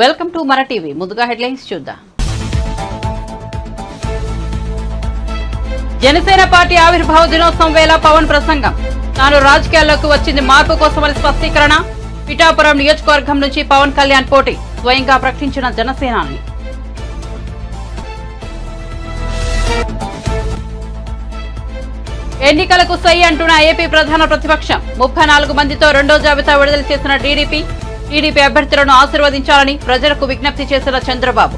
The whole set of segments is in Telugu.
వెల్కమ్ టు మన టీవీ. ముందుగా హెడ్లైన్స్ చూద్దాం. జనసేన పార్టీ ఆవిర్భావ దినోత్సవం వేళ పవన్ ప్రసంగం. తాను రాజకీయాల్లోకి వచ్చింది మార్పు కోసమని స్పష్టీకరణ. పిఠాపురం నియోజకవర్గం నుంచి పవన్ కళ్యాణ్ పోటీ స్వయంగా ప్రకటించిన జనసేనాని. ఎన్నికలకు సై అంటున్న ఏపీ ప్రధాన ప్రతిపక్షం. 34 మందితో రెండో జాబితా విడుదల చేసిన టీడీపీ అభ్యర్థులను ఆశీర్వదించాలని ప్రజలకు విజ్ఞప్తి చేసిన చంద్రబాబు.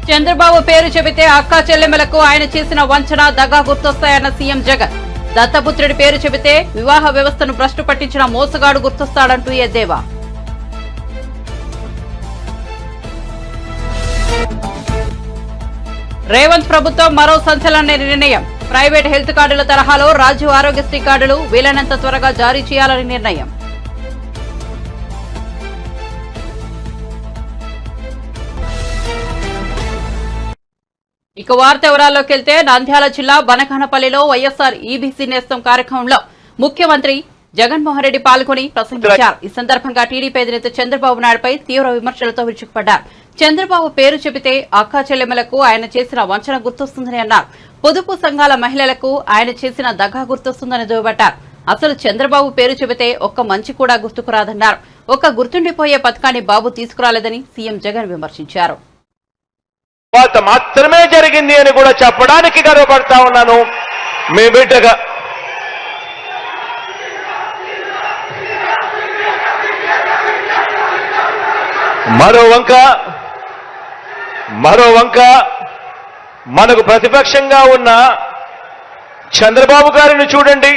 చంద్రబాబు పేరు చెబితే అక్కా చెల్లెమ్మలకు ఆయన చేసిన వంచన దగా గుర్తొస్తాయన్న సీఎం జగన్. దత్తపుత్రుడి పేరు చెబితే వివాహ వ్యవస్థను భ్రష్టు పట్టించిన మోసగాడు గుర్తొస్తాడంటూ ఎద్దేవా. రేవంత్ ప్రభుత్వం మరో సంచలన నిర్ణయం. ప్రైవేట్ హెల్త్ కార్డుల తరహాలో రాజీవ్ ఆరోగ్యశ్రీ కార్డులు వీలైనంత త్వరగా జారీ చేయాలని నిర్ణయం. ఇక వార్త వివరాల్లోకి వెళ్తే నంద్యాల జిల్లా బనకానపల్లిలో వైఎస్ఆర్ ఈబీసీ నేస్తం కార్యక్రమంలో ముఖ్యమంత్రి జగన్మోహన్ రెడ్డి పాల్గొని ప్రసంగించారు. ఈ సందర్భంగా టీడీపీ అధినేత చంద్రబాబు నాయుడుపై తీవ్ర విమర్శలతో విరుచుకుపడ్డారు. చంద్రబాబు పేరు చెబితే అక్కా చెల్లెమ్మలకు ఆయన చేసిన వంచన గుర్తొస్తుందని అన్నారు. పొదుపు సంఘాల మహిళలకు ఆయన చేసిన దగా గుర్తొస్తుందని దుయ్యబట్టారు. అసలు చంద్రబాబు పేరు చెబితే ఒక్క మంచి కూడా గుర్తుకురాదన్నారు. ఒక గుర్తుండిపోయే పథకాన్ని బాబు తీసుకురాలేదని సీఎం జగన్ విమర్శించారు. మాత్రమే జరిగింది అని కూడా చెప్పడానికి గర్వపడతా ఉన్నాను. మీ బిడ్డగా మరో వంక మనకు ప్రతిపక్షంగా ఉన్న చంద్రబాబు గారిని చూడండి,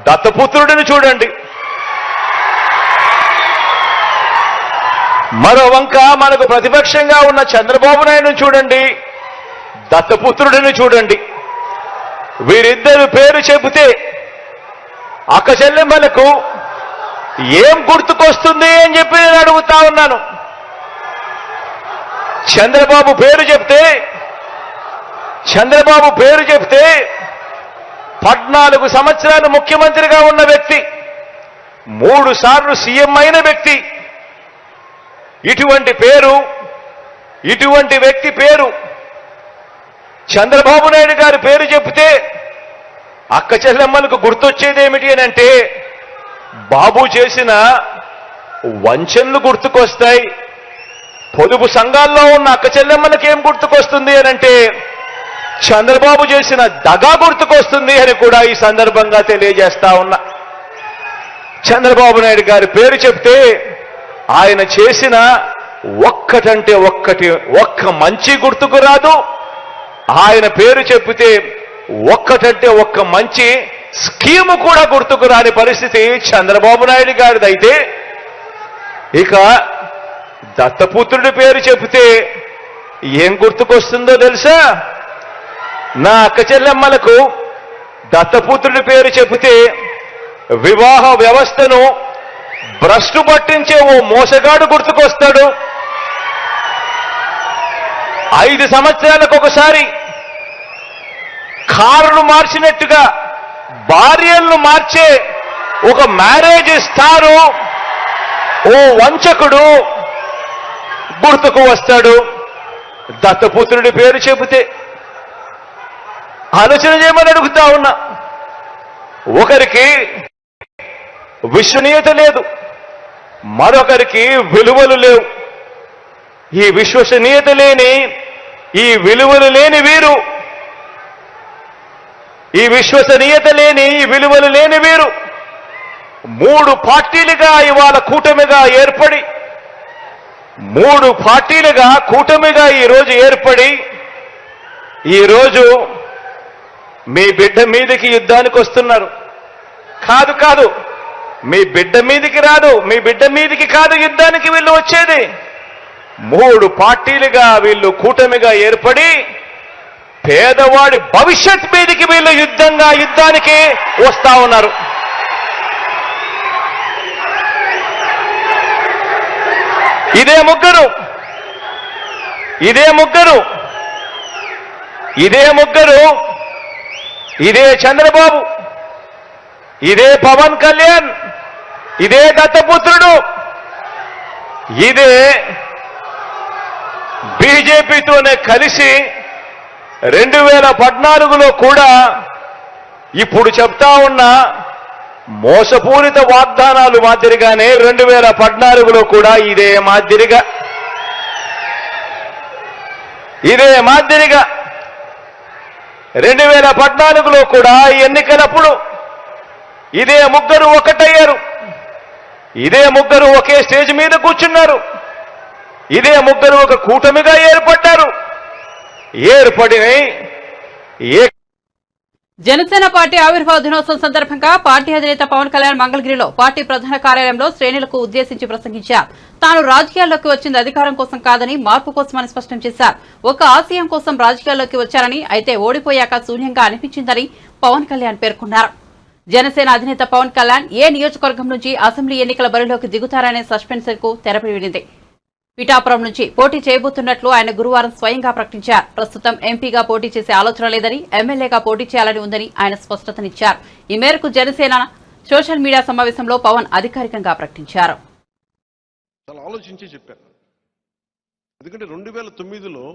దత్తపుత్రుడిని చూడండి. మరో వంక మనకు ప్రతిపక్షంగా ఉన్న చంద్రబాబు నాయుడుని చూడండి, దత్తపుత్రుడిని చూడండి. వీరిద్దరు పేరు చెబితే అక్క చెల్లెమ్మలకు ఏం గుర్తుకొస్తుంది అని చెప్పి నేను అడుగుతా ఉన్నాను. చంద్రబాబు పేరు చెప్తే 14 సంవత్సరాలు ముఖ్యమంత్రిగా ఉన్న వ్యక్తి, 3 సార్లు సీఎం అయిన వ్యక్తి, ఇటువంటి వ్యక్తి పేరు చంద్రబాబు నాయుడు గారి పేరు చెప్తే అక్క చెల్లెమ్మలకు గుర్తొచ్చేది ఏమిటి అని అంటే బాబు చేసిన వంచనలు గుర్తుకొస్తాయి. పొదుపు సంఘాల్లో ఉన్న అక్క చెల్లెమ్మలకు ఏం గుర్తుకొస్తుంది అని అంటే చంద్రబాబు చేసిన దగా గుర్తుకొస్తుంది అని కూడా ఈ సందర్భంగా తెలియజేస్తా ఉన్నా. చంద్రబాబు నాయుడు గారి పేరు చెప్తే ఆయన చేసిన ఒక్కటంటే ఒక్క మంచి గుర్తుకు రాదు. ఆయన పేరు చెప్తే ఒక్కటంటే ఒక్క మంచి స్కీము కూడా గుర్తుకు రాని పరిస్థితి చంద్రబాబు నాయుడు గారిదైతే, ఇక దత్తపుత్రుడి పేరు చెబితే ఏం గుర్తుకొస్తుందో తెలుసా? నా అక్క చెల్లెమ్మలకు దత్తపుత్రుడి పేరు చెబితే వివాహ వ్యవస్థను భ్రష్టు పట్టించే ఓ మోసగాడు గుర్తుకొస్తాడు. 5 సంవత్సరాలకు ఒకసారి కారును మార్చినట్టుగా భార్యలను మార్చే ఒక మ్యారేజ్ స్టారు ఓ వంచకుడు గుర్తుకు వస్తాడు. దత్తపుత్రుడి పేరు చెబితే ఆలోచన చేయమని అడుగుతా ఉన్నా. ఒకరికి విశ్వనీయత లేదు, మరొకరికి విలువలు లేవు. ఈ విశ్వసనీయత లేని, ఈ విలువలు లేని వీరు, ఈ విశ్వసనీయత లేని, ఈ విలువలు లేని వీరు 3 పార్టీలుగా ఇవాళ కూటమిగా ఏర్పడి 3 పార్టీలుగా కూటమిగా ఈరోజు ఏర్పడి ఈరోజు మీ బిడ్డ మీదకి యుద్ధానికి వస్తున్నారు. కాదు, మీ బిడ్డ మీదకి రాదు, మీ బిడ్డ మీదకి కాదు యుద్ధానికి వీళ్ళు వచ్చేది. 3 పార్టీలుగా వీళ్ళు కూటమిగా ఏర్పడి పేదవాడి భవిష్యత్ మీదకి వీళ్ళు యుద్ధానికి వస్తా ఉన్నారు. ఇదే ముగ్గురు ఇదే చంద్రబాబు, ఇదే పవన్ కళ్యాణ్, ఇదే దత్తపుత్రుడు, ఇదే బీజేపీతోనే కలిసి 2014లో కూడా ఇప్పుడు చెప్తా ఉన్న మోసపూరిత వాగ్దానాలు మాదిరిగానే 2014లో కూడా ఇదే మాదిరిగా 2014లో కూడా ఎన్నికలప్పుడు ఇదే ముగ్గురు ఒకటయ్యారు, ఇదే ముగ్గురు ఒకే స్టేజ్ మీద కూర్చున్నారు, ఇదే ముగ్గురు ఒక కూటమిగా ఏర్పడ్డారు. జనసేన పార్టీ ఆవిర్భావ దినోత్సవం సందర్భంగా పార్టీ అధినేత పవన్ కళ్యాణ్ మంగళగిరిలో పార్టీ ప్రధాన కార్యాలయంలో శ్రేణులకు ఉద్దేశించి ప్రసంగించారు. తాను రాజకీయాల్లోకి వచ్చింది అధికారం కోసం కాదని, మార్పు కోసమని స్పష్టం చేశారు. ఒక ఆశయం కోసం రాజకీయాల్లోకి వచ్చారని, అయితే ఓడిపోయాక శూన్యంగా అనిపించిందని పవన్ కళ్యాణ్ పేర్కొన్నారు. జనసేన అధినేత పవన్ కళ్యాణ్ ఏ నియోజకవర్గం నుంచి అసెంబ్లీ ఎన్నికల బరిలోకి దిగుతారనే సస్పెన్స్ కు తెరపడింది. పిఠాపురం నుంచి పోటీ చేయబోతున్నట్లు ఆయన గురువారం స్వయంగా ప్రకటించారు. ప్రస్తుతం ఎంపీగా పోటీ చేసే ఆలోచన లేదని, ఎమ్మెల్యేగా పోటీ చేయాలని ఉందని ఆయన స్పష్టతనిచ్చారు. ఈ మేరకు జనసేన సోషల్ మీడియా సమావేశంలో పవన్ అధికారికంగా ప్రకటించారు. చాలా ఆలోచించి చెప్పాను. ఎందుకంటే 2009లో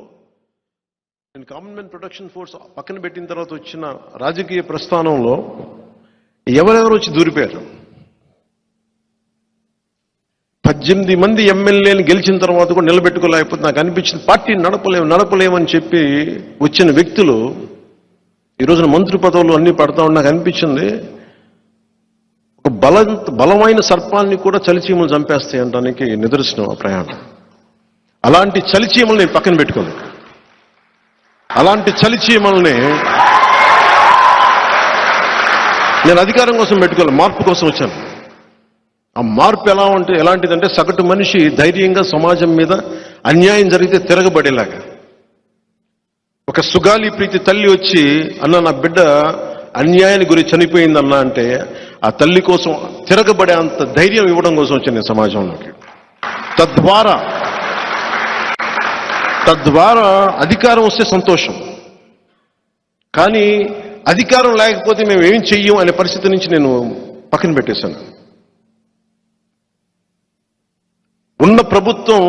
నేను కామన్ మ్యాన్ ప్రొటెక్షన్ ఫోర్స్ పక్కన పెట్టిన తర్వాత వచ్చిన రాజకీయ ప్రస్థానంలో ఎవరెవరు వచ్చి దూరిపోయారు. 18 మంది ఎమ్మెల్యేలు గెలిచిన తర్వాత కూడా నిలబెట్టుకోలేకపోతే నాకు అనిపించింది పార్టీ నడపలేమని చెప్పి వచ్చిన వ్యక్తులు ఈ రోజున మంత్రి పదవులు అన్ని పడతా ఉన్నా నాకు అనిపించింది ఒక బలమైన సర్పాన్ని కూడా చలిచీమలు చంపేస్తాయి అనడానికి నిదర్శనం ఆ ప్రయాణం. అలాంటి చలిచీమలు నేను పక్కన పెట్టుకోను. అలాంటి చలిచీమల్ని నేను అధికారం కోసం పెట్టుకోవాలి, మార్పు కోసం వచ్చాను. ఆ మార్పు ఎలాంటిదంటే సగటు మనిషి ధైర్యంగా సమాజం మీద అన్యాయం జరిగితే తిరగబడేలాగా. ఒక సుగాలి ప్రీతి తల్లి వచ్చి అన్న నా బిడ్డ అన్యాయానికి గురి చనిపోయిందన్నా అంటే ఆ తల్లి కోసం తిరగబడే అంత ధైర్యం ఇవ్వడం కోసం వచ్చింది సమాజంలోకి. తద్వారా అధికారం వస్తే సంతోషం, కానీ అధికారం లేకపోతే మేము ఏం చెయ్యం అనే పరిస్థితి నుంచి నేను పక్కన పెట్టేశాను. ఉన్న ప్రభుత్వం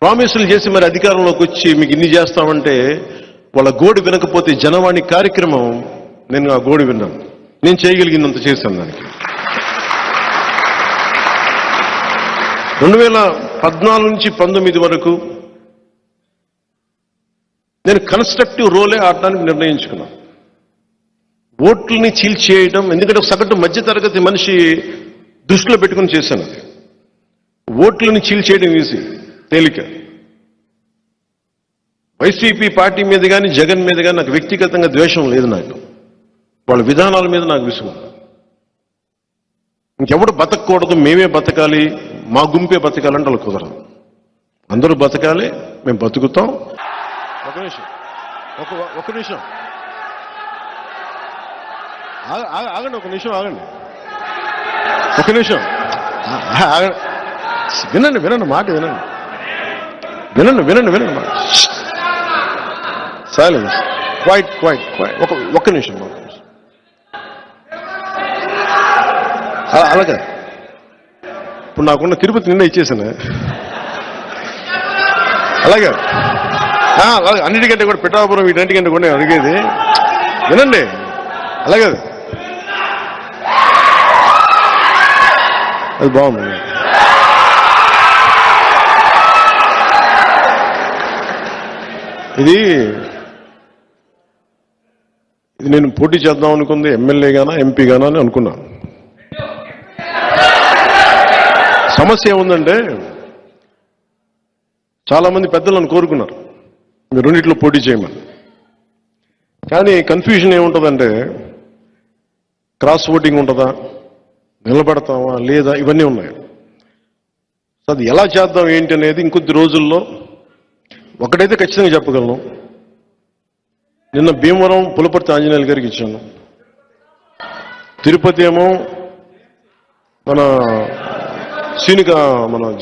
ప్రామిసులు చేసి మరి అధికారంలోకి వచ్చి మీకు ఇన్ని చేస్తామంటే వాళ్ళ గోడు వినకపోతే జనవాణి కార్యక్రమం నేను ఆ గోడు విన్నాను. నేను చేయగలిగినంత చేశాను దానికి. 2014 నుంచి 19 వరకు నేను కన్స్ట్రక్టివ్ రోలే ఆడటానికి నిర్ణయించుకున్నాను. ఓట్లని చీల్చేయడం, ఎందుకంటే సగటు మధ్యతరగతి మనిషి దృష్టిలో పెట్టుకుని చేశాను. అది ఓట్లను చీల్చేయడం ఈజీ, తేలిక. వైసీపీ పార్టీ మీద కానీ జగన్ మీద కానీ నాకు వ్యక్తిగతంగా ద్వేషం లేదు. నాకు వాళ్ళ విధానాల మీద నాకు విసుగు. ఇంకెవడు బతకూడదు, మేమే బతకాలి, మా గుంపే బతకాలంటే వాళ్ళు కుదరదు. అందరూ బతకాలి, మేము బతుకుతాం. ఒక నిమిషం ఆగండి, ఒక నిమిషం ఆగండి. వినండి మాట వినండి మాట. Silence, quiet. ఒక్క నిమిషం. అలాగే ఇప్పుడు నాకున్న తిరుపతి నిన్న ఇచ్చేసాను. అలాగే అన్నిటికంటే కూడా పిఠాపురం వీటన్నిటికంటే కూడా నేను అడిగేది వినండి. అలాగే అది బాగుంది. ఇది నేను పోటీ చేద్దాం అనుకుంది ఎమ్మెల్యేగానా ఎంపీగానా అని అనుకున్నాను. సమస్య ఏముందంటే చాలా మంది పెద్దలు నన్ను కోరుకున్నారు మీరు రెండిట్లో పోటీ చేయమని. కానీ కన్ఫ్యూజన్ ఏముంటుందంటే క్రాస్ ఓటింగ్ ఉంటుందా, నిలబడతామా లేదా, ఇవన్నీ ఉన్నాయి. సో అది ఎలా చేద్దాం ఏంటి అనేది ఇంకొద్ది రోజుల్లో ఒకటైతే ఖచ్చితంగా చెప్పగలను. నిన్న భీమవరం పులపర్తి ఆంజనేయులు గారికి ఇచ్చాను. తిరుపతి ఏమో మన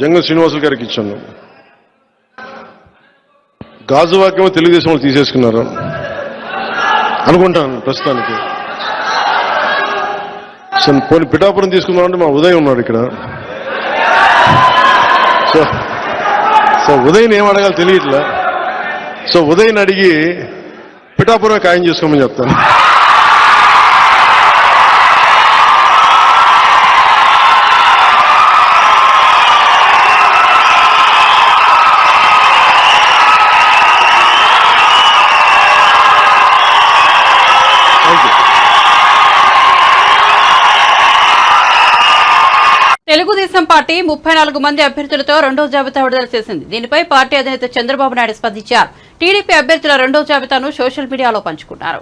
జంగ శ్రీనివాసులు గారికి ఇచ్చాను. గాజువాకేమో తెలుగుదేశం వాళ్ళు తీసేసుకున్నారు అనుకుంటాను ప్రస్తుతానికి. సో పోనీ పిఠాపురం తీసుకుందామంటే మా ఉదయ్ ఉన్నాడు ఇక్కడ. సో ఉదయ్ని ఏం అడగాలి తెలియట్లా. సో ఉదయ్ని అడిగి పిఠాపురం ఖాయం చేసుకోమని చెప్తాను. తెలుగుదేశం పార్టీ 34 మంది అభ్యర్థులతో రెండో జాబితా విడుదల చేసింది. దీనిపై పార్టీ అధినేత చంద్రబాబు నాయుడు స్పందించారు. టీడీపీ అభ్యర్థుల రెండో జాబితాను సోషల్ మీడియాలో పంచుకున్నారు.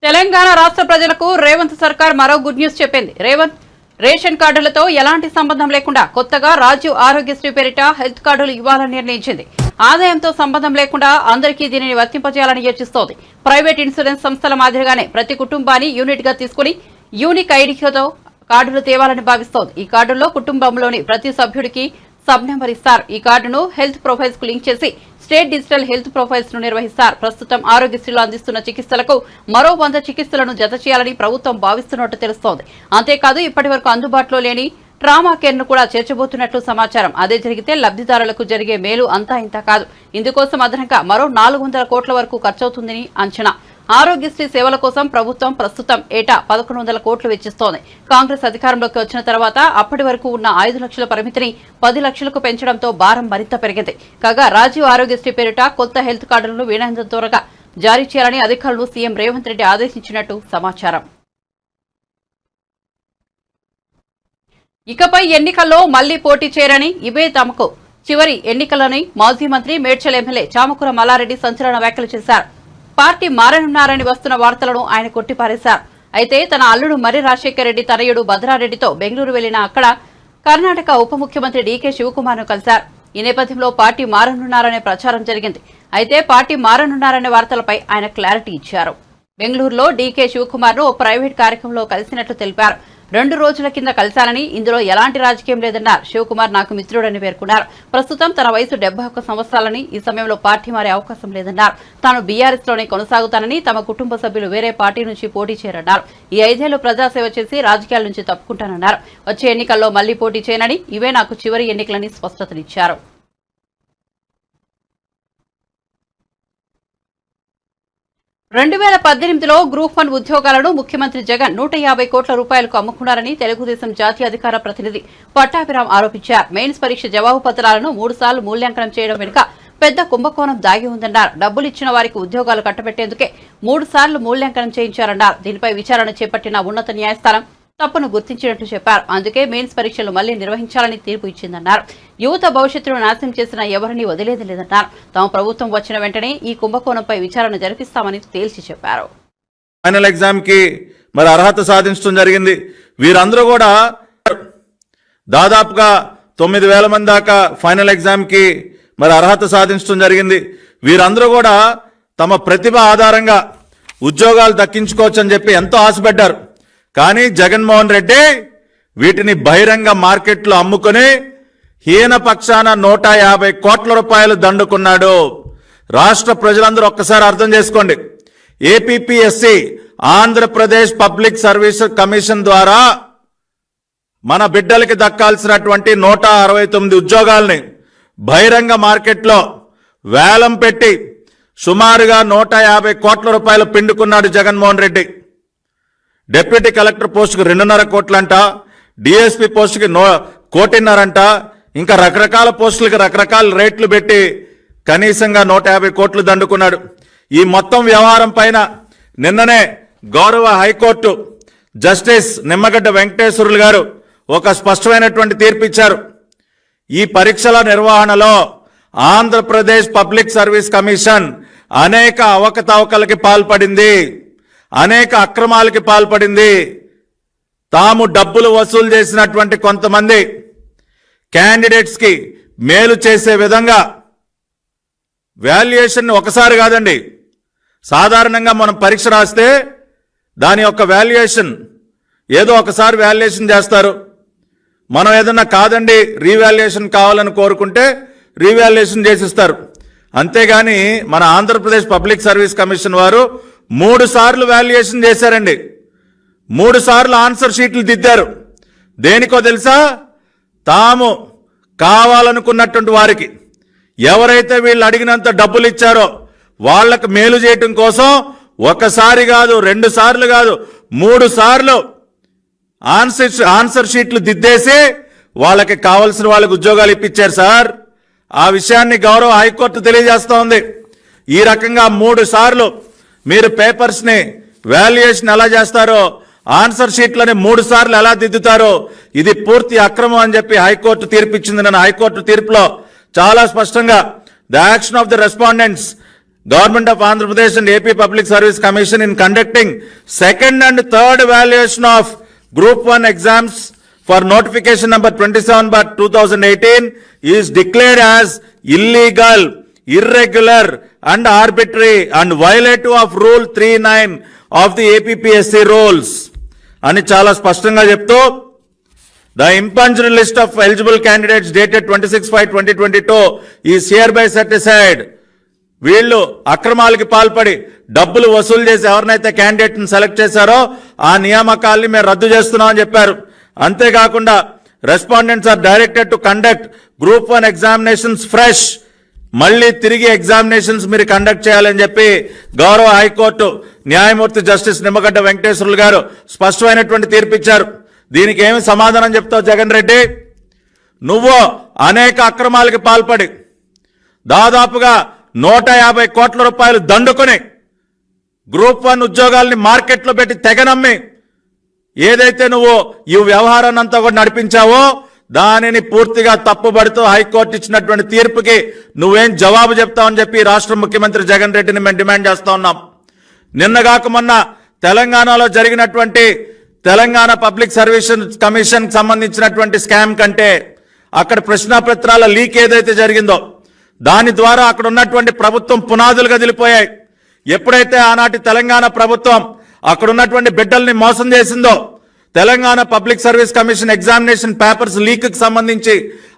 తెలంగాణ రాష్ట్ర ప్రజలకు రేవంత్ సర్కార్ మరో గుడ్ న్యూస్ చెప్పింది. రేవంత్ రేషన్ కార్డులతో ఎలాంటి సంబంధం లేకుండా కొత్తగా రాజీవ్ ఆరోగ్యశ్రీ పేరిట హెల్త్ కార్డులు ఇవ్వాలని నిర్ణయించింది. ఆదాయంతో సంబంధం లేకుండా అందరికీ దీనిని వర్తింపజేయాలని యోచిస్తోంది. ప్రైవేట్ ఇన్సూరెన్స్ సంస్థల మాదిరిగానే ప్రతి కుటుంబాన్ని యూనిట్ గా తీసుకుని యూనిక్ ఐడితో కార్డులు తేవాలని భావిస్తోంది. ఈ కార్డుల్లో కుటుంబంలోని ప్రతి సభ్యుడికి సబ్ నెంబర్ ఇస్తారు. ఈ కార్డును హెల్త్ ప్రొఫైల్స్ కు లింక్ చేసి స్టేట్ డిజిటల్ హెల్త్ ప్రొఫైల్స్ ను నిర్వహిస్తారు. ప్రస్తుతం ఆరోగ్యశ్రీలో అందిస్తున్న చికిత్సలకు మరో 100 చికిత్సలను జత చేయాలని ప్రభుత్వం భావిస్తున్నట్టు తెలుస్తోంది. అంతేకాదు ఇప్పటి వరకు అందుబాటులో లేని ట్రామా కేర్ ను కూడా చేర్చబోతున్నట్లు సమాచారం. అదే జరిగితే లబ్ధిదారులకు జరిగే మేలు అంతా ఇంత కాదు. ఇందుకోసం అదనంగా మరో 400 కోట్ల వరకు ఖర్చవుతుందని అంచనా. ఆరోగ్యశ్రీ సేవల కోసం ప్రభుత్వం ప్రస్తుతం ఏటా 1100 కోట్లు వెచ్చిస్తోంది. కాంగ్రెస్ అధికారంలోకి వచ్చిన తర్వాత అప్పటి వరకు ఉన్న 5 లక్షల పరిమితిని 10 లక్షలకు పెంచడంతో భారం మరింత పెరిగింది. కాగా రాజీవ్ ఆరోగ్యశ్రీ పేరిట కొత్త హెల్త్ కార్డులను వీలైనంత త్వరగా జారీ చేయాలని అధికారులు సీఎం రేవంత్ రెడ్డి ఆదేశించినట్టు సమాచారం. ఇకపై ఎన్నికల్లో మళ్లీ పోటీ చేయరని, ఇవే తమకు చివరి ఎన్నికలని మాజీ మంత్రి మేడ్చల్ ఎమ్మెల్యే చామకూర మల్లారెడ్డి సంచలన వ్యాఖ్యలు చేశారు. పార్టీ మారనున్నారని వస్తున్న వార్తలను ఆయన కొట్టిపారేశారు. అయితే తన అల్లుడు మర్రి రాజశేఖర్ రెడ్డి తనయుడు భద్రారెడ్డితో బెంగళూరు వెళ్లిన అక్కడ కర్ణాటక ఉప ముఖ్యమంత్రి డీకే శివకుమార్ ను కలిశారు. ఈ నేపథ్యంలో పార్టీ మారనున్నారనే ప్రచారం జరిగింది. అయితే పార్టీ మారనున్నారనే వార్తలపై ఆయన క్లారిటీ ఇచ్చారు. బెంగళూరులో డీకే శివకుమార్ ను ఓ ప్రైవేట్ కార్యక్రమంలో కలిసినట్లు తెలిపారు. 2 రోజుల కింద కలిశానని, ఇందులో ఎలాంటి రాజకీయం లేదన్నారు. శివకుమార్ నాకు మిత్రుడని పేర్కొన్నారు. ప్రస్తుతం తన వయసు 71 సంవత్సరాలని, ఈ సమయంలో పార్టీ మారే అవకాశం లేదన్నారు. తాను బీఆర్ఎస్ లోనే కొనసాగుతానని, తమ కుటుంబ సభ్యులు వేరే పార్టీ నుంచి పోటీ చేయరన్నారు. ఈ 5 ఏళ్లు ప్రజాసేవ చేసి రాజకీయాల నుంచి తప్పుకుంటానన్నారు. వచ్చే ఎన్నికల్లో మళ్లీ పోటీ చేయనని, ఇవే నాకు చివరి ఎన్నికలని స్పష్టతనిచ్చారు. 2018లో గ్రూప్ 1 ఉద్యోగాలను ముఖ్యమంత్రి జగన్ 150 కోట్ల రూపాయలకు అమ్ముకున్నారని తెలుగుదేశం జాతీయ అధికార ప్రతినిధి పట్టాభిరామ్ ఆరోపించారు. మెయిన్స్ పరీక్ష జవాబు పత్రాలను 3 సార్లు మూల్యాంకనం చేయడం వెనుక పెద్ద కుంభకోణం దాగి ఉందన్నారు. డబ్బులు ఇచ్చిన వారికి ఉద్యోగాలు కట్టబెట్టేందుకే 3 సార్లు మూల్యాంకనం చేయించారన్నారు. దీనిపై విచారణ చేపట్టిన ఉన్నత న్యాయస్థానం తప్పును గుర్తించినట్లు చెప్పారు. అందుకే మెయిన్స్ పరీక్షలు మళ్లీ నిర్వహించాలని తీర్పు ఇచ్చిందన్నారు. యువత భవిష్యత్తును నాశనం చేసిన ఎవరిని వదిలేది లేదన్నారు. తమ ప్రభుత్వం వచ్చిన వెంటనే ఈ కుంభకోణంపై విచారణ జరిపిస్తామని తేల్చి చెప్పారు. ఫైనల్ ఎగ్జామ్ కి మరి అర్హత సాధించడం జరిగింది. వీరందరూ కూడా దాదాపుగా 9,000 మంది దాకా ఫైనల్ ఎగ్జామ్ కి మరి అర్హత సాధించడం జరిగింది. వీరందరూ కూడా తమ ప్రతిభ ఆధారంగా ఉద్యోగాలు దక్కించుకోవచ్చని చెప్పి ఎంతో ఆశపడ్డారు. కానీ జగన్మోహన్ రెడ్డి వీటిని బహిరంగ మార్కెట్లో అమ్ముకుని హీన పక్షాన 150 కోట్ల రూపాయలు దండుకున్నాడు. రాష్ట్ర ప్రజలందరూ ఒక్కసారి అర్థం చేసుకోండి. APPSC Andhra Pradesh public service commission ద్వారా మన బిడ్డలకి దక్కాల్సినటువంటి 169 ఉద్యోగాల్ని బహిరంగ మార్కెట్లో వేలం పెట్టి సుమారుగా 150 కోట్ల రూపాయలు పిండుకున్నాడు జగన్మోహన్ రెడ్డి. డిప్యూటీ కలెక్టర్ పోస్టుకు 2.5 కోట్లంట, డిఎస్పీ పోస్టుకి 1.5 కోట్లంట, ఇంకా రకరకాల పోస్టులకి రకరకాల రేట్లు పెట్టి కనీసంగా 150 కోట్లు దండుకున్నాడు. ఈ మొత్తం వ్యవహారం పైన నిన్ననే గౌరవ హైకోర్టు జస్టిస్ నిమ్మగడ్డ వెంకటేశ్వరులు గారు ఒక స్పష్టమైనటువంటి తీర్పు ఇచ్చారు. ఈ పరీక్షల నిర్వహణలో ఆంధ్రప్రదేశ్ పబ్లిక్ సర్వీస్ కమిషన్ అనేక అవకతవకలకి పాల్పడింది, అనేక అక్రమాలకి పాల్పడింది. తాము డబ్బులు వసూలు చేసినటువంటి కొంతమంది క్యాండిడేట్స్ కి మేలు చేసే విధంగా వాల్యుయేషన్ ఒకసారి కాదండి, సాధారణంగా మనం పరీక్ష రాస్తే దాని యొక్క వాల్యుయేషన్ ఏదో ఒకసారి వాల్యుయేషన్ చేస్తారు. మనం ఏదన్నా కాదండి రీవాల్యుయేషన్ కావాలని కోరుకుంటే రీవాల్యుయేషన్ చేసిస్తారు. అంతేగాని మన ఆంధ్రప్రదేశ్ పబ్లిక్ సర్వీస్ కమిషన్ వారు 3 సార్లు వాల్యుయేషన్ చేశారండి. 3 సార్లు ఆన్సర్ షీట్లు దిద్దారు. దేనికో తెలుసా? తాము కావాలనుకున్నటువంటి వారికి ఎవరైతే వీళ్ళు అడిగినంత డబ్బులు ఇచ్చారో వాళ్ళకు మేలు చేయటం కోసం ఒకసారి కాదు, 2 సార్లు కాదు, 3 సార్లు ఆన్సర్ షీట్లు దిద్దేసి వాళ్ళకి కావలసిన వాళ్ళకి ఉద్యోగాలు ఇప్పించారు సార్. ఆ విషయాన్ని గౌరవ హైకోర్టు తెలియజేస్తోంది. ఈ రకంగా 3 సార్లు మీరు పేపర్స్ని వాల్యుయేషన్ ఎలా చేస్తారో, ఆన్సర్ షీట్లని 3 సార్లు ఎలా దిద్దుతారో ఇది పూర్తి అక్రమం అని చెప్పి హైకోర్టు తీర్పిచ్చింది. నేను హైకోర్టు తీర్పులో చాలా స్పష్టంగా the action of the respondents Government of Andhra Pradesh and AP Public Service Commission in conducting 2nd and 3rd evaluation of Group 1 exams for notification number 27/2018 is declared as illegal, irregular and arbitrary and violative of Rule 39 of the APPSC rules. అని చాలా స్పష్టంగా చెప్తూ the impunged list of eligible candidates dated 26/5/2022 is hereby set aside. వీళ్ళు అక్రమాలకి పాల్పడి డబ్బులు వసూలు చేసి ఎవరినైతే క్యాండిడేట్ని సెలెక్ట్ చేశారో ఆ నియామకాల్ని మేము రద్దు చేస్తున్నామని చెప్పారు. అంతేకాకుండా respondents are directed to conduct group 1 examinations fresh. మళ్ళీ తిరిగి ఎగ్జామినేషన్స్ మీరు కండక్ట్ చేయాలని చెప్పి గౌరవ హైకోర్టు న్యాయమూర్తి జస్టిస్ నిమ్మగడ్డ వెంకటేశ్వర్లు గారు స్పష్టమైనటువంటి తీర్పిచ్చారు. దీనికి ఏమి సమాధానం చెప్తావు జగన్ రెడ్డి? నువ్వు అనేక అక్రమాలకి పాల్పడి దాదాపుగా 150 కోట్ల రూపాయలు దండుకొని గ్రూప్ 1 ఉద్యోగాల్ని మార్కెట్లో పెట్టి తెగనమ్మి ఏదైతే నువ్వు ఈ వ్యవహారాన్ని అంతా కూడా నడిపించావో దానిని పూర్తిగా తప్పుబడుతూ హైకోర్టు ఇచ్చినటువంటి తీర్పుకి నువ్వేం జవాబు చెప్తావని చెప్పి రాష్ట్ర ముఖ్యమంత్రి జగన్ రెడ్డిని మేము డిమాండ్ చేస్తా ఉన్నాం. నిన్నగాక మొన్న తెలంగాణలో జరిగినటువంటి తెలంగాణ పబ్లిక్ సర్వీస్ కమిషన్ సంబంధించినటువంటి స్కామ్ కంటే అక్కడ ప్రశ్నాపత్రాల లీక్ ఏదైతే జరిగిందో దాని ద్వారా అక్కడ ఉన్నటువంటి ప్రభుత్వం పునాదులు కదిలిపోయాయి. ఎప్పుడైతే ఆనాటి తెలంగాణ ప్రభుత్వం అక్కడ ఉన్నటువంటి బిడ్డల్ని మోసం చేసిందో, Telangana public service commission examination papers leak కి సంబంధించి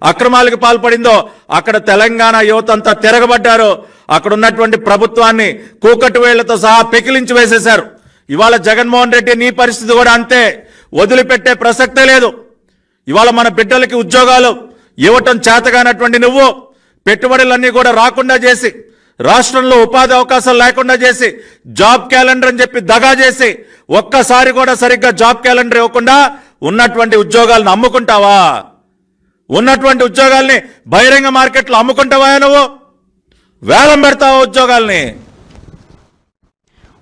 అక్రమాలకు పాల్పడిందో అక్కడ తెలంగాణ యువత అంతా తిరగబడ్డారు. అక్కడ ఉన్నటువంటి ప్రభుత్వాన్ని కూకటి వేళ్లతో సహా పెకిలించి వేసేశారు. ఇవాళ జగన్మోహన్ రెడ్డి నీ పరిస్థితి కూడా అంతే, వదిలిపెట్టే ప్రసక్తే లేదు. ఇవాళ మన బిడ్డలకి ఉద్యోగాలు ఇవ్వటం చేతగానటువంటి నువ్వు పెట్టుబడులన్నీ కూడా రాకుండా చేసి, రాష్ట్రంలో ఉపాధి అవకాశాలు లేకుండా చేసి, జాబ్ క్యాలెండర్ అని చెప్పి దగా చేసి ఒక్కసారి కూడా సరిగ్గా జాబ్ క్యాలెండర్ ఇవ్వకుండా ఉన్నటువంటి ఉద్యోగాలను అమ్ముకుంటావా? ఉన్నటువంటి ఉద్యోగాల్ని బహిరంగ మార్కెట్లో అమ్ముకుంటావా? నువ్వు వేలం పెడతావా ఉద్యోగాల్ని?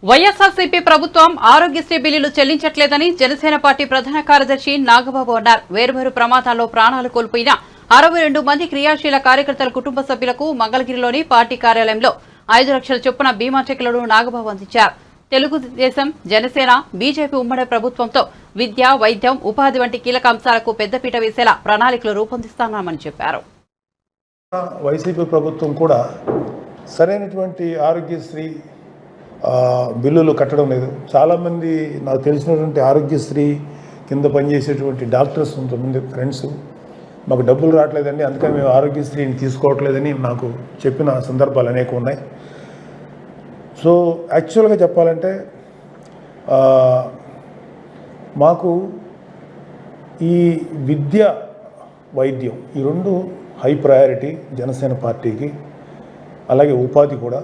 వైఎస్ఆర్సీపీ ప్రభుత్వం ఆరోగ్యశ్రీ బిల్లులు చెల్లించట్లేదని జనసేన పార్టీ ప్రధాన కార్యదర్శి నాగబాబు అన్నారు. వేర్వేరు ప్రమాదాల్లో ప్రాణాలు కోల్పోయిన 62 మంది క్రియాశీల కార్యకర్తల కుటుంబ సభ్యులకు మంగళగిరిలోని పార్టీ కార్యాలయంలో 5 లక్షల చొప్పున బీమా చెక్కులను నాగబాబు అందించారు. తెలుగుదేశం, జనసేన, బీజేపీ ఉమ్మడి ప్రభుత్వంతో విద్య, వైద్యం, ఉపాధి వంటి కీలక అంశాలకు పెద్దపీట వేసేలా ప్రణాళికలు రూపొందిస్తామని చెప్పారు. వైసీపీ ప్రభుత్వం కూడా సరైనటువంటి ఆరోగ్యశ్రీ బిల్లులు కట్టడం లేదు. చాలామంది నాకు తెలిసినటువంటి ఆరోగ్యశ్రీ కింద పనిచేసేటువంటి డాక్టర్స్ కొంతమంది ఫ్రెండ్స్ మాకు డబ్బులు రావట్లేదండి, అందుకని మేము ఆరోగ్యశ్రీని తీసుకోవట్లేదని నాకు చెప్పిన సందర్భాలు అనేక ఉన్నాయి. సో యాక్చువల్గా చెప్పాలంటే మాకు ఈ విద్య, వైద్యం ఈ 2 హై ప్రయారిటీ జనసేన పార్టీకి, అలాగే ఉపాధి కూడా.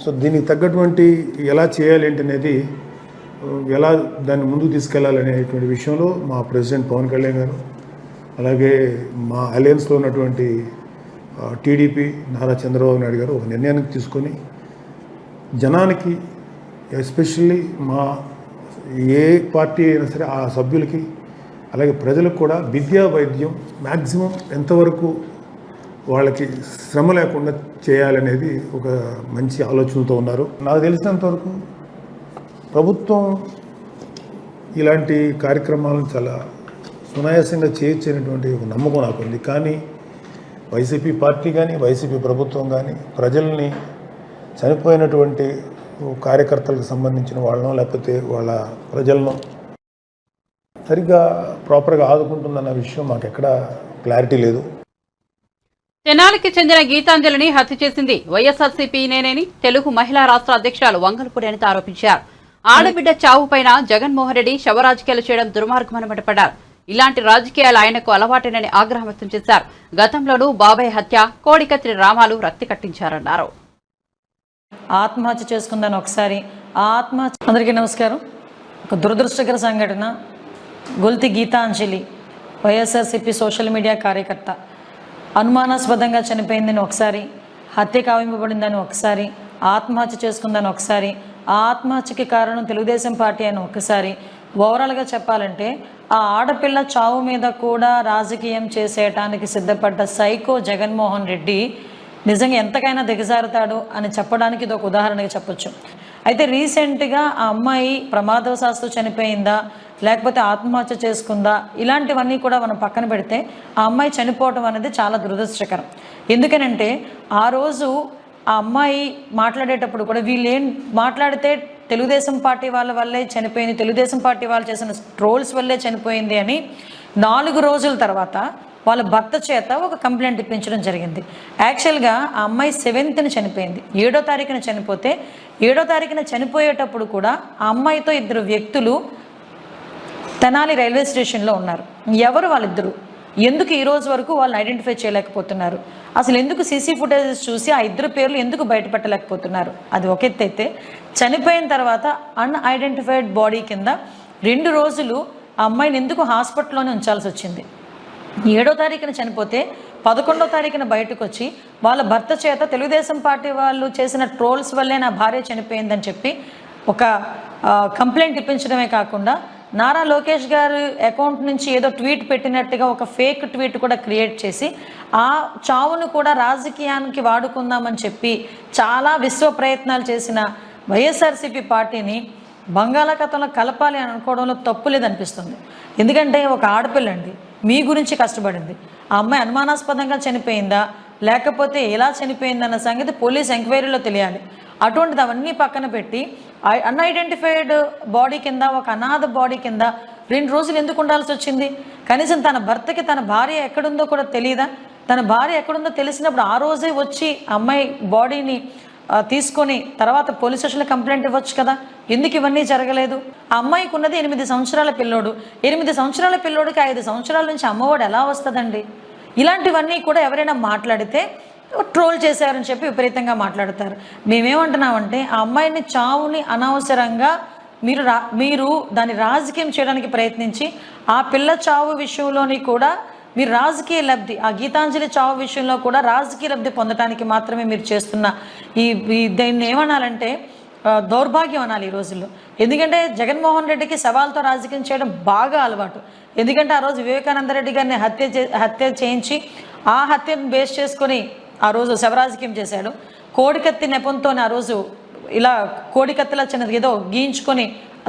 సో దీనికి తగ్గటువంటి ఎలా చేయాలి ఏంటనేది, ఎలా దాన్ని ముందుకు తీసుకెళ్లాలనేటువంటి విషయంలో మా ప్రెసిడెంట్ పవన్ కళ్యాణ్ గారు, అలాగే మా అలయన్స్లో ఉన్నటువంటి టీడీపీ నారా చంద్రబాబు నాయుడు గారు ఒక నిర్ణయానికి తీసుకొని జనానికి, ఎస్పెషల్లీ మా ఏ పార్టీ అయినా సరే ఆ సభ్యులకి అలాగే ప్రజలకు కూడా విద్యా, వైద్యం మ్యాక్సిమం ఎంతవరకు వాళ్ళకి శ్రమ లేకుండా చేయాలనేది ఒక మంచి ఆలోచనతో ఉన్నారు. నాకు తెలిసినంతవరకు ప్రభుత్వం ఇలాంటి కార్యక్రమాలను చాలా సునాయాసంగా చేయొచ్చనేటువంటి ఒక నమ్మకం నాకు ఉంది. కానీ వైసీపీ పార్టీ కానీ, వైసీపీ ప్రభుత్వం కానీ ప్రజల్ని చనిపోయినటువంటి కార్యకర్తలకు సంబంధించిన వాళ్ళను, లేకపోతే వాళ్ళ ప్రజలను సరిగ్గా ప్రాపర్గా ఆదుకుంటుందన్న విషయం మాకు ఎక్కడా క్లారిటీ లేదు. తెనాలికి చెందిన గీతాంజలిని హత్య చేసింది వైఎస్ఆర్సీపీ నేనేని తెలుగు మహిళా రాష్ట్ర అధ్యక్షురాలు వంగలపూడి అనిత ఆరోపించారు. ఆడబిడ్డ చావుపైన జగన్మోహన్ రెడ్డి శవరాజకీయాలు చేయడం దుర్మార్గమని మండిపడ్డారు. ఇలాంటి రాజకీయాలు ఆయనకు అలవాటేనని ఆగ్రహం వ్యక్తం చేశారు. గతంలోనూ బాబాయ్ హత్య, కోడికత్తి రామాలు రక్తి కట్టించారన్నారు. ఆత్మహత్య చేసుకుందని ఒకసారి అందరికీ నమస్కారం. ఒక దురదృష్టకర సంఘటన. గొల్తి గీతాంజలి వైఎస్ఆర్సీపీ సోషల్ మీడియా కార్యకర్త అనుమానాస్పదంగా చనిపోయిందని ఒకసారి, హత్య కావింపబడిందని ఒకసారి, ఆత్మహత్య చేసుకుందని ఒకసారి, ఆ ఆత్మహత్యకి కారణం తెలుగుదేశం పార్టీ అని ఒకసారి. ఓవరాల్గా చెప్పాలంటే ఆ ఆడపిల్ల చావు మీద కూడా రాజకీయం చేసేయటానికి సిద్ధపడ్డ సైకో జగన్మోహన్ రెడ్డి నిజంగా ఎంతకైనా దిగజారుతాడు అని చెప్పడానికి ఇది ఒక ఉదాహరణగా చెప్పొచ్చు. అయితే రీసెంట్గా ఆ అమ్మాయి ప్రమాదవశాత్తు చనిపోయిందా లేకపోతే ఆత్మహత్య చేసుకుందా ఇలాంటివన్నీ కూడా మనం పక్కన పెడితే ఆ అమ్మాయి చనిపోవటం అనేది చాలా దురదృష్టకరం. ఎందుకనంటే ఆ రోజు ఆ అమ్మాయి మాట్లాడేటప్పుడు కూడా వీళ్ళేం మాట్లాడితే తెలుగుదేశం పార్టీ వాళ్ళ వల్లే చనిపోయింది, తెలుగుదేశం పార్టీ వాళ్ళు చేసిన ట్రోల్స్ వల్లే చనిపోయింది అని 4 రోజుల తర్వాత వాళ్ళ భర్త చేత ఒక కంప్లైంట్ ఇప్పించడం జరిగింది. యాక్చువల్గా ఆ అమ్మాయి 7th చనిపోయింది. 7వ తారీఖున చనిపోతే 7వ తారీఖున చనిపోయేటప్పుడు కూడా ఆ అమ్మాయితో 2 వ్యక్తులు తెనాలి రైల్వే స్టేషన్లో ఉన్నారు. ఎవరు వాళ్ళిద్దరు? ఎందుకు ఈ రోజు వరకు వాళ్ళని ఐడెంటిఫై చేయలేకపోతున్నారు? అసలు ఎందుకు సీసీ ఫుటేజెస్ చూసి ఆ 2 పేర్లు ఎందుకు బయటపెట్టలేకపోతున్నారు? అది ఒక ఎత్తు అయితే, చనిపోయిన తర్వాత అన్ఐడెంటిఫైడ్ బాడీ కింద 2 రోజులు ఆ అమ్మాయిని ఎందుకు హాస్పిటల్లోనే ఉంచాల్సి వచ్చింది? 7వ తారీఖున చనిపోతే 11వ తారీఖున బయటకు వచ్చి వాళ్ళ భర్త చేత తెలుగుదేశం పార్టీ వాళ్ళు చేసిన ట్రోల్స్ వల్లే నా భార్య చనిపోయిందని చెప్పి ఒక కంప్లైంట్ ఇప్పించడమే కాకుండా నారా లోకేష్ గారు అకౌంట్ నుంచి ఏదో ట్వీట్ పెట్టినట్టుగా ఒక ఫేక్ ట్వీట్ కూడా క్రియేట్ చేసి ఆ చావును కూడా రాజకీయానికి వాడుకుందామని చెప్పి చాలా విశ్వ ప్రయత్నాలు చేసిన వైఎస్ఆర్సీపీ పార్టీని బంగాళాఖాతంలో కలపాలి అని అనుకోవడంలో తప్పు లేదనిపిస్తుంది. ఎందుకంటే ఒక ఆడపిల్లండి మీ గురించి కష్టపడింది. ఆ అమ్మాయి అనుమానాస్పదంగా చనిపోయిందా లేకపోతే ఎలా చనిపోయిందన్న సంగతి పోలీస్ ఎంక్వైరీలో తెలియాలి. అటువంటిది అవన్నీ పక్కన పెట్టి అన్ఐడెంటిఫైడ్ బాడీ కింద, ఒక అనాథ బాడీ కింద 2 రోజులు ఎందుకు ఉండాల్సి వచ్చింది? కనీసం తన భర్తకి తన భార్య ఎక్కడుందో కూడా తెలియదా? తన భార్య ఎక్కడుందో తెలిసినప్పుడు ఆ రోజే వచ్చి అమ్మాయి బాడీని తీసుకొని తర్వాత పోలీస్ స్టేషన్లో కంప్లైంట్ ఇవ్వచ్చు కదా. ఎందుకు ఇవన్నీ జరగలేదు? ఆ అమ్మాయికి ఉన్నది 8 సంవత్సరాల పిల్లోడు. 8 సంవత్సరాల పిల్లోడికి 5 సంవత్సరాల నుంచి అమ్మఒడు ఎలా వస్తుందండి? ఇలాంటివన్నీ కూడా ఎవరైనా మాట్లాడితే ట్రోల్ చేశారని చెప్పి విపరీతంగా మాట్లాడతారు. మేమేమంటున్నామంటే ఆ అమ్మాయిని చావుని అనవసరంగా మీరు దాన్ని రాజకీయం చేయడానికి ప్రయత్నించి ఆ పిల్ల చావు విషయంలోని కూడా మీరు రాజకీయ లబ్ధి, ఆ గీతాంజలి చావు విషయంలో కూడా రాజకీయ లబ్ధి పొందడానికి మాత్రమే మీరు చేస్తున్న దీన్ని ఏమనాలంటే దౌర్భాగ్యం అనాలి ఈ రోజుల్లో. ఎందుకంటే జగన్మోహన్ రెడ్డికి సవాల్తో రాజకీయం చేయడం బాగా అలవాటు. ఎందుకంటే ఆ రోజు వివేకానంద రెడ్డి గారిని హత్య చేయించి ఆ హత్యను బేస్ చేసుకొని ఆ రోజు శవరాజకీయం చేశాడు. కోడికత్తి నెపంతో ఆ రోజు ఇలా కోడికత్తిలా చిన్నది ఏదో గీయించుకొని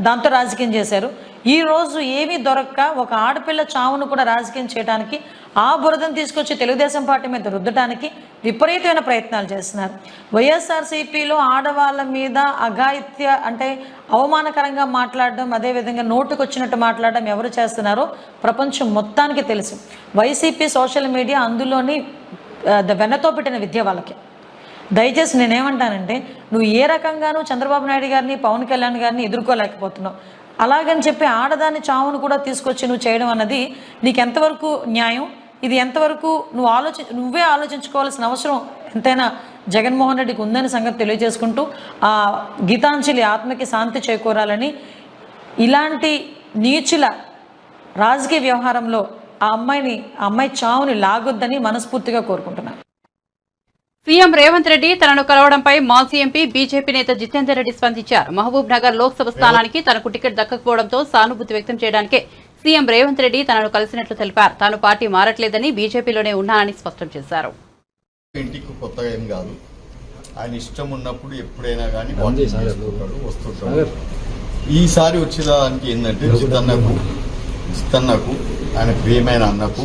దాంతో రాజకీయం చేశారు. ఈరోజు ఏమీ దొరక్క ఒక ఆడపిల్ల చావును కూడా రాజకీయం చేయడానికి ఆ బురదను తీసుకొచ్చి తెలుగుదేశం పార్టీ మీద రుద్దడానికి విపరీతమైన ప్రయత్నాలు చేస్తున్నారు. వైఎస్ఆర్సీపీలో ఆడవాళ్ళ మీద అఘాయిత్య అంటే అవమానకరంగా మాట్లాడడం, అదేవిధంగా నోటుకు వచ్చినట్టు మాట్లాడడం ఎవరు చేస్తున్నారో ప్రపంచం మొత్తానికి తెలుసు. వైసీపీ సోషల్ మీడియా అందులోని వెన్నతో పెట్టిన విద్య వాళ్ళకి. దయచేసి నేనేమంటానంటే నువ్వు ఏ రకంగానూ చంద్రబాబు నాయుడు గారిని, పవన్ కళ్యాణ్ గారిని ఎదుర్కోలేకపోతున్నావు. అలాగని చెప్పి ఆడదాని చావును కూడా తీసుకొచ్చి నువ్వు చేయడం అన్నది నీకు ఎంతవరకు న్యాయం? ఇది ఎంతవరకు నువ్వే ఆలోచించుకోవాల్సిన అవసరం ఎంతైనా జగన్మోహన్ రెడ్డికి ఉందని సంగతి తెలియజేసుకుంటూ ఆ గీతాంజలి ఆత్మకి శాంతి చేకూరాలని, ఇలాంటి నీచుల రాజకీయ వ్యవహారంలో ఆ అమ్మాయి చావుని లాగొద్దని మనస్ఫూర్తిగా కోరుకుంటున్నాను. సీఎం రేవంత్ రెడ్డి తనను కలవడంపై మాజీ ఎంపీ బీజేపీ నేత జితేందర్ రెడ్డి స్పందించారు. మహబూబ్ నగర్ లోక్సభ స్థానానికి తనకు టికెట్ దక్కకపోవడంతో సానుభూతి వ్యక్తం చేయడానికే సీఎం రేవంత్ రెడ్డి తనను కలిసినట్లు తెలిపారు. తాను పార్టీ మారట్లేదని బీజేపీలోనే ఉన్నానని స్పష్టం చేశారు. ఇంటికి కొత్తగా ఏం కాదు, ఆయన ఇష్టం ఉన్నప్పుడు ఎప్పుడైనా కానీ వస్తుంటాడు. ఈసారి వచ్చేదానికి ఏంటంటే జితన్నకు ఆయన ప్రియమైన అన్నకు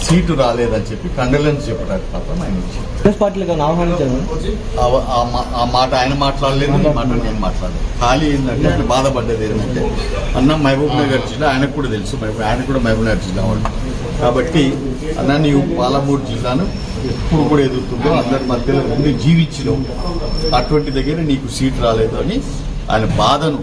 సీటు రాలేదని చెప్పి కండలెన్స్ చెప్పడానికి మాత్రం ఆయన ఆ మాట ఆయన మాట్లాడలేదు, ఈ మాట నేను మాట్లాడలేదు. ఖాళీ ఏంటంటే ఆయన బాధపడ్డది ఏంటంటే అన్న మహబూబ్ నగర్ జిల్లా ఆయనకు కూడా తెలుసు, ఆయన కూడా మహబూబ్ నగర్ జిల్లా వాళ్ళు కాబట్టి అన్న నీవు పాలమూరు జిల్లాను ఎప్పుడు కూడా ఎదుగుతుందో అందరి మధ్యలో ఉండి జీవించడం అటువంటి దగ్గర నీకు సీట్ రాలేదు అని ఆయన బాధను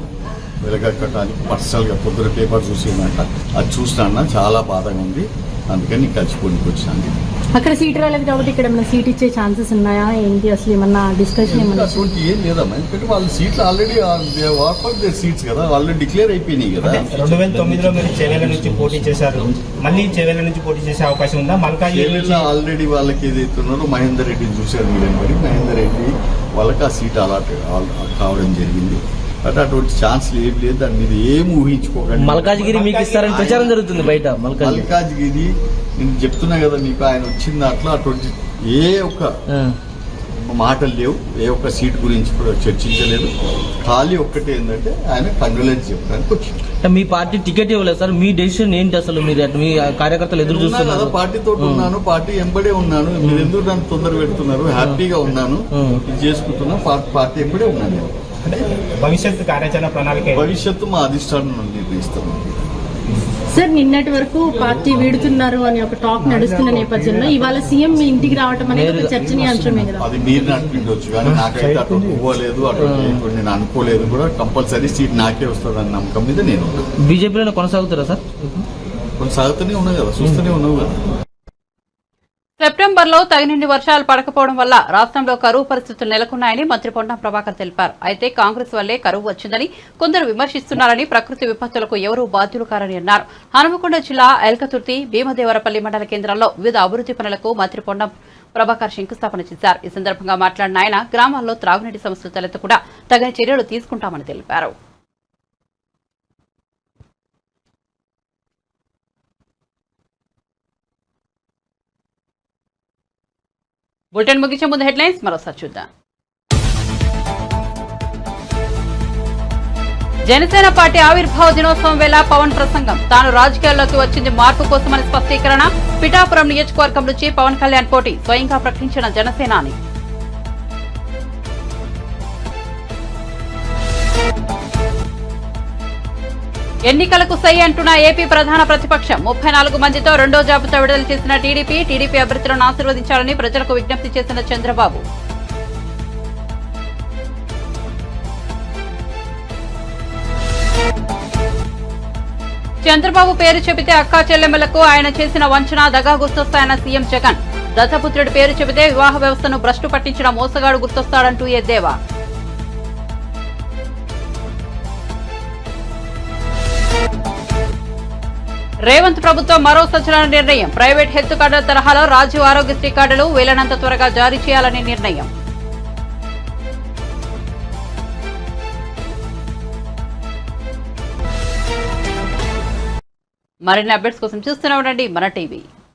వెలగక్కడానికి పర్సనల్గా పొద్దున పేపర్ చూసిందంట. అది చూసినా చాలా బాధగా ఉంది, అందుకని కలిసిపోనికి వచ్చాను. అక్కడ సీట్ రాలేదు కాబట్టి ఇక్కడ ఏమైనా సీట్ ఇచ్చే ఛాన్సెస్ ఉన్నాయా ఏంటి, అసలు ఏమన్నా డిస్కషన్ ఏమన్నా? అటువంటి ఏం లేదమ్మా, ఎందుకంటే వాళ్ళ సీట్లు ఆల్రెడీ ఆఫర్ దేర్ సీట్స్ కదా, ఆల్రెడీ డిక్లేర్ అయిపోయినాయి కదా. 2009లో మీరు చెవేల నుంచి పోటీ చేశారు, మళ్ళీ చెవేల నుంచి పోటీ చేసే అవకాశం ఉందా? చెవేల ఆల్రెడీ వాళ్ళకి ఏదైతున్నారో మహేందర్ రెడ్డిని చూశారు మీరు, మరి మహేందర్ రెడ్డి వాళ్ళకి ఆ సీట్ అలాట్ కావడం జరిగింది. బట్ అటువంటి ఛాన్స్లు ఏం లేదు, దాని మీద ఏం ఊహించుకోకండి. మల్కాజ్గిరి మీకు ఇస్తారని ప్రచారం జరుగుతుంది బయట. మల్కాజ్గిరి నేను చెప్తున్నా కదా మీకు, ఆయన వచ్చిన దాంట్లో అటువంటి ఏ ఒక్క మాటలు లేవు, ఏ ఒక్క సీట్ గురించి కూడా చర్చించలేదు. ఖాళీ ఒక్కటే ఏంటంటే ఆయన కంగ్రాచులేట్ చెప్పడానికి వచ్చింది. మీ పార్టీ టికెట్ ఇవ్వలేదు సార్, మీ డెసిషన్ ఏంటి అసలు? మీరు మీ కార్యకర్తలు ఎదురు చూస్తున్నారు. పార్టీతో ఉన్నాను, పార్టీ ఎంబడే ఉన్నాను, మీరు ఎందుకు నన్ను తొందర పెడుతున్నారు? హ్యాపీగా ఉన్నాను, ఇది చేసుకుంటున్నా, పార్టీ ఎంబడే ఉన్నాను నేను. భవిష్యత్తు కార్యాచరణ ప్రణాళిక భవిష్యత్తు మా అధిష్టానం నిర్ణయిస్తాను. సార్ నిన్నటి వరకు పార్టీ వీడుతున్నారు అని ఒక టాక్ నడుస్తున్న నేపథ్యంలో ఇవాళ సీఎం మీ ఇంటికి రావటం అనేది ఒక చర్చనీయాంశమే కదా. అది మీరు నడిపించవచ్చు కానీ నాకైతే అటు ఇవ్వలేదు, అటు నేను అనుకోలేదు కూడా. కంపల్సరీ సీట్ నాకే వస్తుందని నమ్మకం మీద నేను బీజేపీలో కొనసాగుతారా సార్? కొనసాగుతూనే ఉన్నది కదా, చూస్తూనే ఉన్నావు కదా. సెప్టెంబర్లో తగినన్ని వర్షాలు పడకపోవడం వల్ల రాష్ట్రంలో కరువు పరిస్థితులు నెలకొన్నాయని మంత్రి పొన్నం ప్రభాకర్ తెలిపారు. అయితే కాంగ్రెస్ వల్లే కరువు వచ్చిందని కొందరు విమర్శిస్తున్నారని, ప్రకృతి విపత్తులకు ఎవరూ బాధ్యులు కారని అన్నారు. హనుమకొండ జిల్లా ఎల్కతుర్తి, భీమదేవరపల్లి మండల కేంద్రాల్లో వివిధ అభివృద్ది పనులకు మంత్రి పొన్నం ప్రభాకర్ శంకుస్థాపన చేశారు. ఈ సందర్భంగా మాట్లాడిన ఆయన గ్రామాల్లో త్రాగునీటి సమస్యలు తలెత్తకుండా తగిన చర్యలు తీసుకుంటామని తెలిపారు. బులెటిన్ ముగించే ముందు హెడ్లైన్స్ మరోసారి చూద్దాం. జనసేన పార్టీ ఆవిర్భావ దినోత్సవం వేళ పవన్ ప్రసంగం. తాను రాజకీయాల్లోకి వచ్చింది మార్పు కోసమని స్పష్టీకరణ. పిఠాపురం నియోజకవర్గం నుంచి పవన్ కళ్యాణ్ పోటీ స్వయంగా ప్రకటించిన జనసేనాని. ఎన్నికలకు సై అంటున్న ఏపీ ప్రధాన ప్రతిపక్షం. 34 మందితో రెండో జాబితా విడుదల చేసిన టీడీపీ అభ్యర్థులను ఆశీర్వదించాలని ప్రజలకు విజ్ఞప్తి చేసిన చంద్రబాబు. చంద్రబాబు పేరు చెబితే అక్కా చెల్లెమ్మలకు ఆయన చేసిన వంచన, దగా గుర్తొస్తాయన్న సీఎం జగన్. దత్తపుత్రుడి పేరు చెబితే వివాహ వ్యవస్థను భ్రష్టు పట్టించిన మోసగాడు గుర్తొస్తాడంటూ ఎద్దేవా. రేవంత్ ప్రభుత్వం మరో సంచలన నిర్ణయం. ప్రైవేట్ హెల్త్ కార్డుల తరహాలో రాజీవ్ ఆరోగ్యశ్రీ కార్డులు వీలైనంత త్వరగా జారీ చేయాలని నిర్ణయం. మరిన్ని అప్డేట్స్ కోసం చూస్తూనే ఉండండి మన టీవీ.